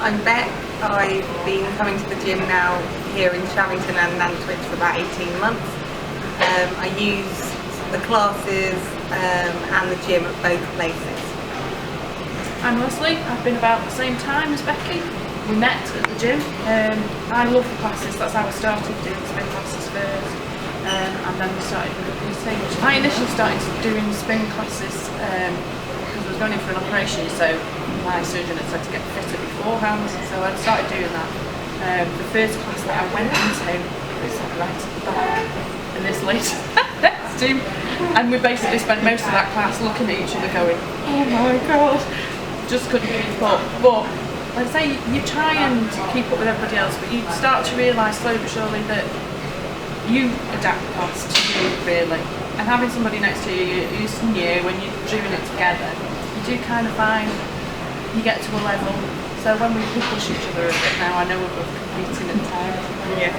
I'm Beck. I've been coming to the gym now here in Shavington and Nantwich for about 18 months. I use the classes and the gym at both places. I'm Leslie. I've been about the same time as Becky. We met at the gym. I love the classes. That's how I started doing spin classes first, and then we started with the PT. I initially started doing spin classes because I was going in for an operation, so my surgeon had said to get fitter beforehand, so I started doing that. The first class that I went into was right at the back in this lady's team, and we basically spent most of that class looking at each other going, oh my god, just couldn't keep up. But like I say, you try and keep up with everybody else, but you start to realise slowly but surely that you adapt the class to you, really. And having somebody next to you who's new, when you're doing it together, you do kind of find you get to a level. So when we push each other a bit now, I know we're both competing at times. Yeah.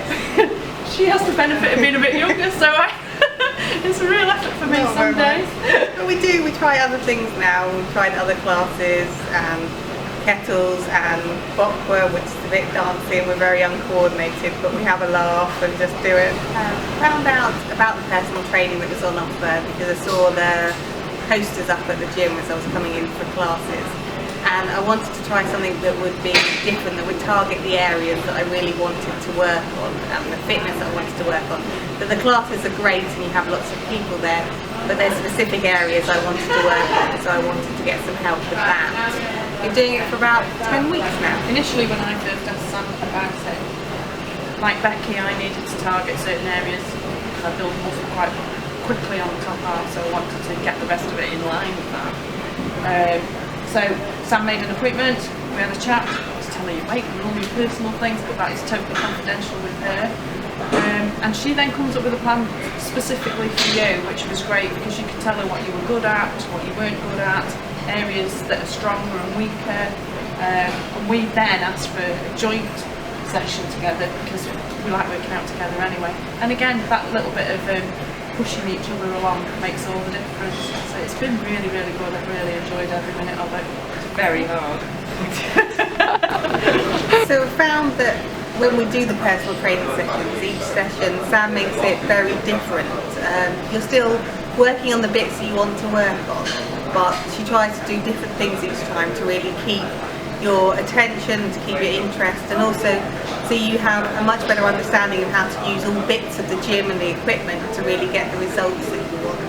She has the benefit of being a bit younger, so it's a real effort for me some days. But we try other things now. We've tried other classes and kettles and bokwa, which is a bit dancing. We're very uncoordinated, but we have a laugh and just do it. Found out about the personal training that was on offer because I saw the posters up at the gym as I was coming in for classes. And I wanted to try something that would be different, that would target the areas that I really wanted to work on and the fitness that I wanted to work on. But the classes are great and you have lots of people there, but there's specific areas I wanted to work on, so I wanted to get some help with that. Been doing it for about 10 weeks now. Initially when I first asked Sam about it, like Becky, I needed to target certain areas because I built muscle quite quickly on the top half, so I wanted to get the rest of it in line with that. So Sam made an appointment, we had a chat, to tell her your weight and all your personal things, but that is totally confidential with her. And she then comes up with a plan specifically for you, which was great because you could tell her what you were good at, what you weren't good at, areas that are stronger and weaker. And we then asked for a joint session together because we like working out together anyway. And again, that little bit of pushing each other along makes all the difference. So it's been really, really good. I've really enjoyed every minute of it. It's very hard. So we found that when we do the personal training sessions, each session, Sam makes it very different. You're still working on the bits that you want to work on, but she tries to do different things each time to really keep your attention, to keep your interest, and also so you have a much better understanding of how to use all bits of the gym and the equipment to really get the results that you want.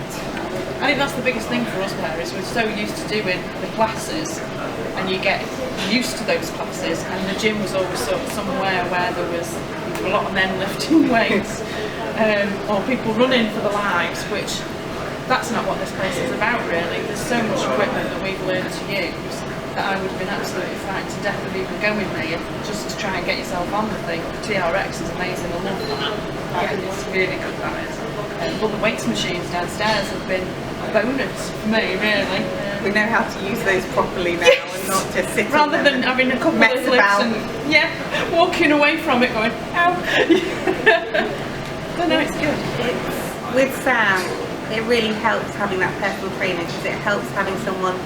I think that's the biggest thing for us parents. We're so used to doing the classes and you get used to those classes, and the gym was always sort of somewhere where there was a lot of men lifting weights or people running for their lives, which that's not what this place is about really. There's so much equipment that we've learned to use that I would have been absolutely frightened to death of even going there just to try and get yourself on the thing. The TRX is amazing, I love that. It's really good, that is. But the weights machines downstairs have been a bonus for me, really. We know how to use those properly now, yes, and not just sitting rather than having a couple of flips and walking away from it going, ow. So no, it's good. With Sam, it really helps having that personal trainer because it helps having someone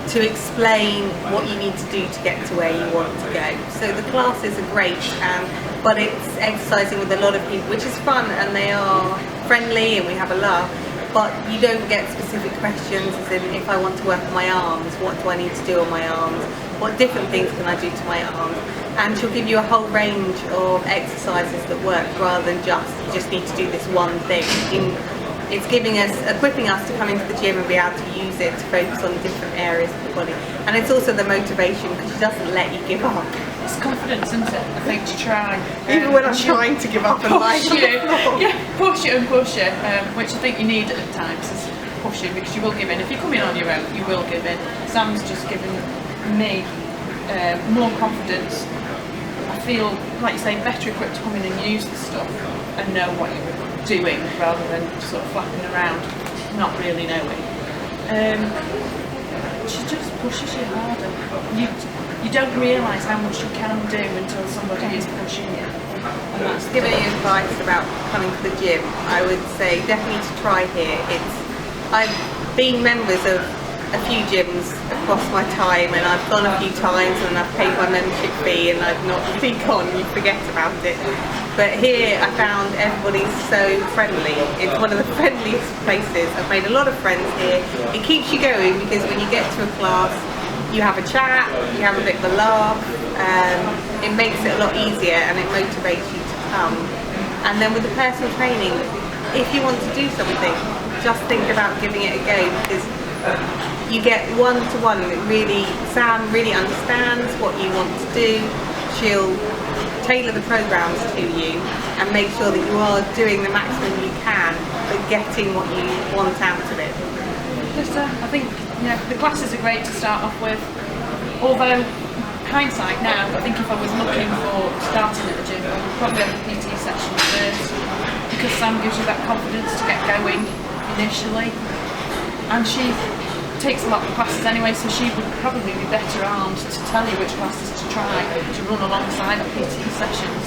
to explain what you need to do to get to where you want to go. So the classes are great, but it's exercising with a lot of people, which is fun, and they are friendly and we have a laugh, but you don't get specific questions as in, if I want to work on my arms, what do I need to do on my arms? What different things can I do to my arms? And she'll give you a whole range of exercises that work rather than you just need to do this one thing. It's equipping us to come into the gym and be able to use it to focus on different areas of the body. And it's also the motivation because she doesn't let you give up. It's confidence, isn't it? I think to try. Even when I'm trying to give up and push you. Yeah, push it and push it, which I think you need at times is pushing because you will give in. If you come in on your own, you will give in. Sam's just given me more confidence. I feel, like you say, better equipped to come in and use the stuff and know what you're doing rather than sort of flapping around, not really knowing. She just pushes you harder. You don't realise how much you can do until somebody is pushing you. And that's giving you advice about coming to the gym. I would say definitely to try here. I've been members of a few gyms across my time, and I've gone a few times and I've paid my membership fee and I've not really gone, you forget about it. But here I found everybody's so friendly. It's one of the friendliest places. I've made a lot of friends here. It keeps you going because when you get to a class, you have a chat, you have a bit of a laugh, it makes it a lot easier and it motivates you to come. And then with the personal training, if you want to do something, just think about giving it a go, because you get one-to-one. Sam really understands what you want to do. She'll tailor the programs to you and make sure that you are doing the maximum you can, but getting what you want out of it. I think the classes are great to start off with, although hindsight now, I think if I was looking for starting at the gym, I would probably have a PT session first, because Sam gives you that confidence to get going initially, and she takes a lot of classes anyway, so she would probably be better armed to tell you which classes to try to run alongside the PT sessions.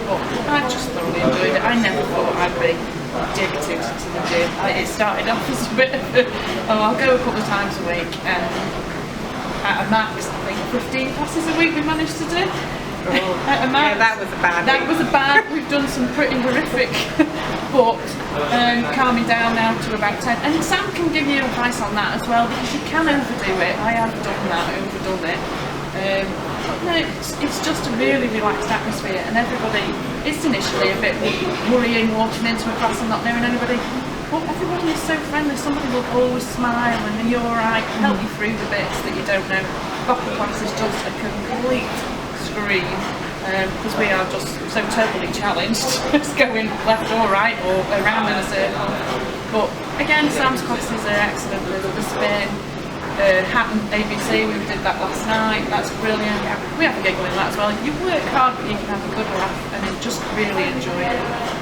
But I just thoroughly enjoyed it. I never thought I'd be addicted to the gym. It started off as a bit of I'll go a couple of times a week, and at a max, I think 15 classes a week we managed to do. At a max. Yeah, that was a bad week. That was a bad. We've done some pretty horrific, but calming down now to about 10. And Sam can give you advice on that as well, because you can overdo it. I have done that, overdone it. But no, it's just a really relaxed atmosphere, and everybody, it's initially a bit worrying walking into a class and not knowing anybody. But everybody is so friendly. Somebody will always smile and then you're alright, help you through the bits that you don't know. Upper class is just a complete scream, because we are just so totally challenged. It's going left or right or around in a circle. But again, Sam's classes are excellent with the spin, Hatton ABC, we did that last night, that's brilliant. We have a giggle in that as well. You work hard but you can have a good laugh and just really enjoy it.